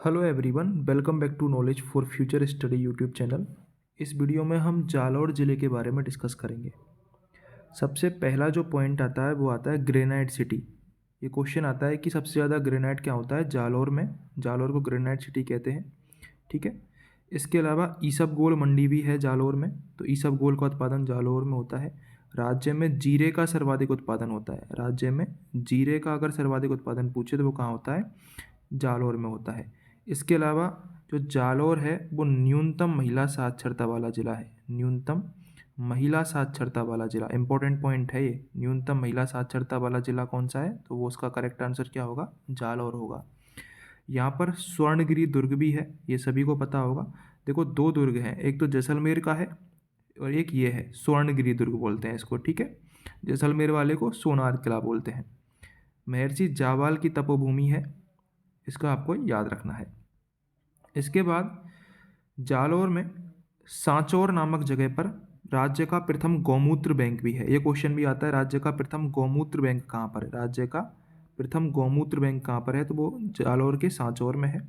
Hello everyone, welcome back to knowledge for future study YouTube channel. इस video में हम जालौर ज़िले के बारे में डिस्कस करेंगे। सबसे पहला जो पॉइंट आता है वो आता है ग्रेनाइट सिटी। ये क्वेश्चन आता है कि सबसे ज़्यादा ग्रेनाइट क्या होता है जालौर में। जालौर को ग्रेनाइट सिटी कहते हैं, ठीक है। इसके अलावा ईसबगोल मंडी भी है जालौर में, तो ईसबगोल का उत्पादन जालौर में होता है। राज्य में जीरे का सर्वाधिक उत्पादन होता है। राज्य में जीरे का अगर सर्वाधिक उत्पादन पूछे तो वो कहाँ होता है? जालौर में होता है। इसके अलावा जो जालौर है वो न्यूनतम महिला साक्षरता वाला ज़िला है। न्यूनतम महिला साक्षरता वाला ज़िला, इंपॉर्टेंट पॉइंट है ये। न्यूनतम महिला साक्षरता वाला ज़िला कौन सा है? तो वो उसका करेक्ट आंसर क्या होगा? जालौर होगा। यहाँ पर स्वर्णगिरी दुर्ग भी है, ये सभी को पता होगा। देखो, दो दुर्ग हैं, एक तो जैसलमेर का है और एक ये है, स्वर्णगिरी दुर्ग बोलते हैं इसको, ठीक है। जैसलमेर वाले को सोनार किला बोलते हैं। महर्षि जावाल की तपोभूमि है, इसका आपको याद रखना है। इसके बाद जालौर में सांचौर नामक जगह पर राज्य का प्रथम गौमूत्र बैंक भी है। ये क्वेश्चन भी आता है, राज्य का प्रथम गौमूत्र बैंक कहाँ पर है? राज्य का प्रथम गौमूत्र बैंक कहाँ पर है? तो वो जालौर के सांचौर में है।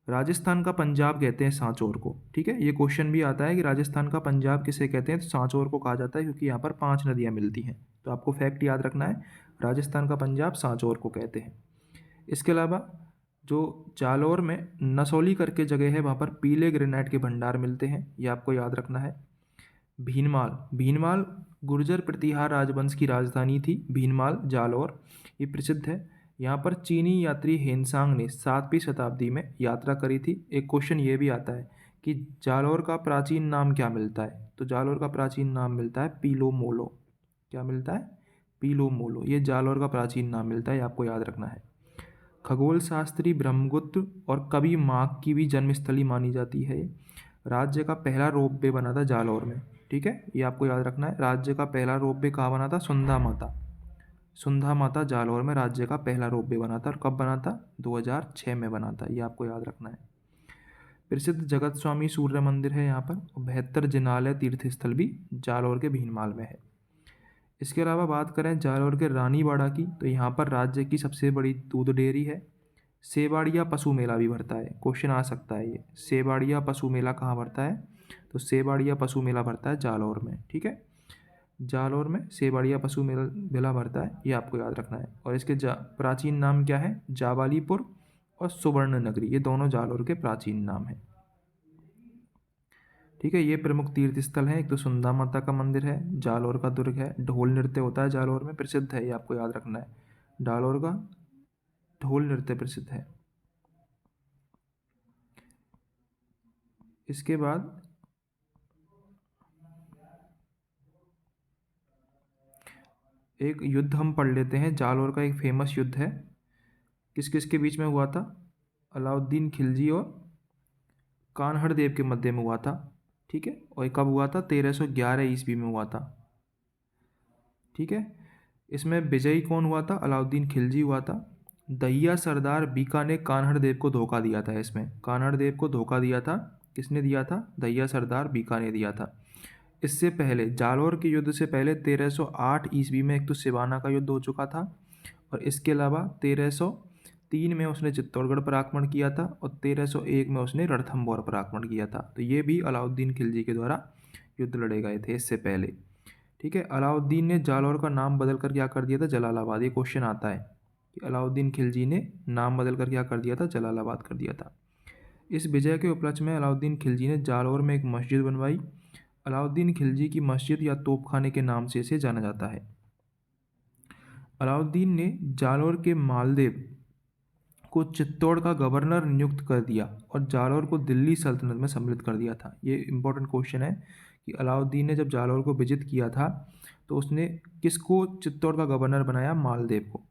राजस्थान का पंजाब कहते हैं सांचौर को, ठीक है। ये क्वेश्चन भी आता है कि राजस्थान का पंजाब किसे कहते हैं? तो सांचौर को कहा जाता है, क्योंकि यहाँ पर 5 नदियाँ मिलती हैं। तो आपको फैक्ट याद रखना है, राजस्थान का पंजाब सांचौर को कहते हैं। इसके अलावा जो जालौर में नसौली करके जगह है, वहाँ पर पीले ग्रेनाइट के भंडार मिलते हैं, ये आपको याद रखना है। भीनमाल, भीनमाल गुर्जर प्रतिहार राजवंश की राजधानी थी। भीनमाल जालौर, ये प्रसिद्ध है। यहाँ पर चीनी यात्री हेनसांग ने 7वीं शताब्दी में यात्रा करी थी। एक क्वेश्चन ये भी आता है कि जालौर का प्राचीन नाम क्या मिलता है? तो जालौर का प्राचीन नाम मिलता है पीलो मोलो। क्या मिलता है? पीलो मोलो, ये जालौर का प्राचीन नाम मिलता है, ये आपको याद रखना है। खगोल शास्त्री ब्रह्मगुप्त और कवि माघ की भी जन्मस्थली मानी जाती है। राज्य का पहला रोपवे बना था जालौर में, ठीक है, ये आपको याद रखना है। राज्य का पहला रोपवे कहाँ बना था? सुंधा माता। सुंधा माता जालौर में राज्य का पहला रोपवे बना था। और कब बना था? 2006 में बना था, ये आपको याद रखना है। प्रसिद्ध जगत स्वामी सूर्य मंदिर है यहाँ पर। 72 जिनालय तीर्थ स्थल भी जालौर के भीनमाल में है। इसके अलावा बात करें जालौर के रानीबाड़ा की, तो यहाँ पर राज्य की सबसे बड़ी दूध डेयरी है। सेबाड़िया पशु मेला भी भरता है, क्वेश्चन आ सकता है ये, सेबाड़िया पशु मेला कहाँ भरता है? तो सेबाड़िया पशु मेला भरता है जालौर में, ठीक है। जालौर में सेबाड़िया पशु मेला भरता है, ये आपको याद रखना है। और इसके प्राचीन नाम क्या है? जावालीपुर और सुवर्ण नगरी, ये दोनों जालौर के प्राचीन नाम हैं, ठीक है। ये प्रमुख तीर्थ स्थल हैं। एक तो सुंदा माता का मंदिर है, जालौर का दुर्ग है, ढोल नृत्य होता है जालौर में, प्रसिद्ध है, ये आपको याद रखना है। जालौर का ढोल नृत्य प्रसिद्ध है। इसके बाद एक युद्ध हम पढ़ लेते हैं। जालौर का एक फेमस युद्ध है, किस किस के बीच में हुआ था? अलाउद्दीन खिलजी और कान्हड़ देव के मध्य में हुआ था, ठीक है। और ये कब हुआ था? 1311 ईस्वी में हुआ था, ठीक है। इसमें विजयी कौन हुआ था? अलाउद्दीन खिलजी हुआ था। दहिया सरदार बीका ने कान्हड़ देव को धोखा दिया था। इसमें कान्हड़ देव को धोखा दिया था, किसने दिया था? दहिया सरदार बीका ने दिया था। इससे पहले जालौर के युद्ध से पहले 1308 ईस्वी में एक तो सिवाना का युद्ध हो चुका था। और इसके अलावा 1303 में उसने चित्तौड़गढ़ पर आक्रमण किया था। और 1301 में उसने रणथंभौर पर आक्रमण किया था। तो ये भी अलाउद्दीन खिलजी के द्वारा युद्ध लड़े गए थे इससे पहले, ठीक है। अलाउद्दीन ने जालौर का नाम बदल कर क्या कर दिया था? जलालाबाद। ये क्वेश्चन आता है कि अलाउद्दीन खिलजी ने नाम बदल कर क्या कर दिया था? जलालाबाद कर दिया था। इस विजय के उपलक्ष्य में अलाउद्दीन खिलजी ने जालौर में एक मस्जिद बनवाई। अलाउद्दीन खिलजी की मस्जिद या तोपखाने के नाम से इसे जाना जाता है। अलाउद्दीन ने जालौर के मालदेव को चित्तौड़ का गवर्नर नियुक्त कर दिया और जालौर को दिल्ली सल्तनत में सम्मिलित कर दिया था। ये इंपॉर्टेंट क्वेश्चन है कि अलाउद्दीन ने जब जालौर को विजिट किया था तो उसने किसको चित्तौड़ का गवर्नर बनाया? मालदेव को।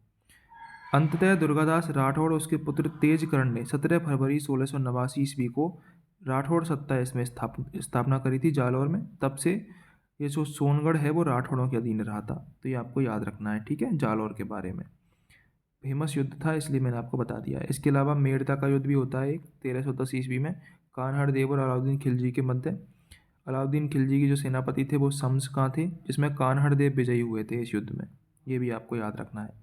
अंततः दुर्गादास राठौड़ और उसके पुत्र तेजकर्ण ने 17 फरवरी 1689 ईस्वी को राठौड़ सत्ता इसमें स्थापना करी थी जालौर में। तब से ये जो सोनगढ़ है वो राठौड़ों के अधीन रहा था। तो ये आपको याद रखना है, ठीक है। जालौर के बारे में फेमस युद्ध था, इसलिए मैंने आपको बता दिया है। इसके अलावा मेड़ता का युद्ध भी होता है एक 1310 ईस्वी में, कान्हड़ देव और अलाउद्दीन खिलजी के मध्य। अलाउद्दीन खिलजी के जो सेनापति थे वो शम्स खां थे, जिसमें कान्हड़ देव विजयी हुए थे इस युद्ध में, ये भी आपको याद रखना है।